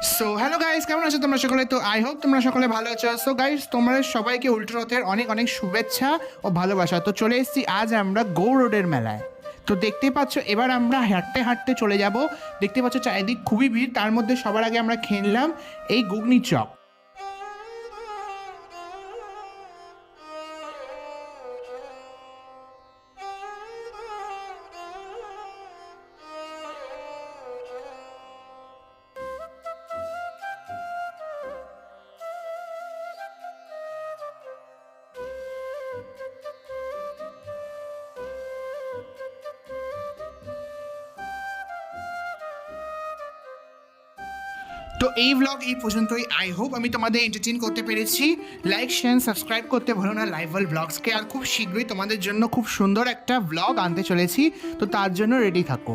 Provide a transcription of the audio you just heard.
So hello guys, কেমন আছো তোমরা সকলে? তো আই হোপ তোমরা সকলে ভালো আছো। সো গাইস, তোমরা সবাইকে উল্টো রথের অনেক অনেক শুভেচ্ছা ও ভালোবাসা। তো চলে এসেছি আজ আমরা গৌ রোডের মেলায়। তো দেখতেই পাচ্ছ, এবার আমরা হাঁটতে হাঁটতে চলে যাব। দেখতে পাচ্ছ চারিদিক খুবই ভিড়, তার মধ্যে সবার আগে আমরা খেয়ে নিলাম এই ঘুগনি চপ। তো এই ব্লগ এই পর্যন্তই। আই হোপ আমি তোমাদের এন্টারটেইন করতে পেরেছি। লাইক শেয়ার সাবস্ক্রাইব করতে ভুলো না লাইভওয়াল ব্লগসকে। আর খুব শীঘ্রই তোমাদের জন্য খুব সুন্দর একটা ব্লগ আনতে চলেছি, তো তার জন্য রেডি থাকো।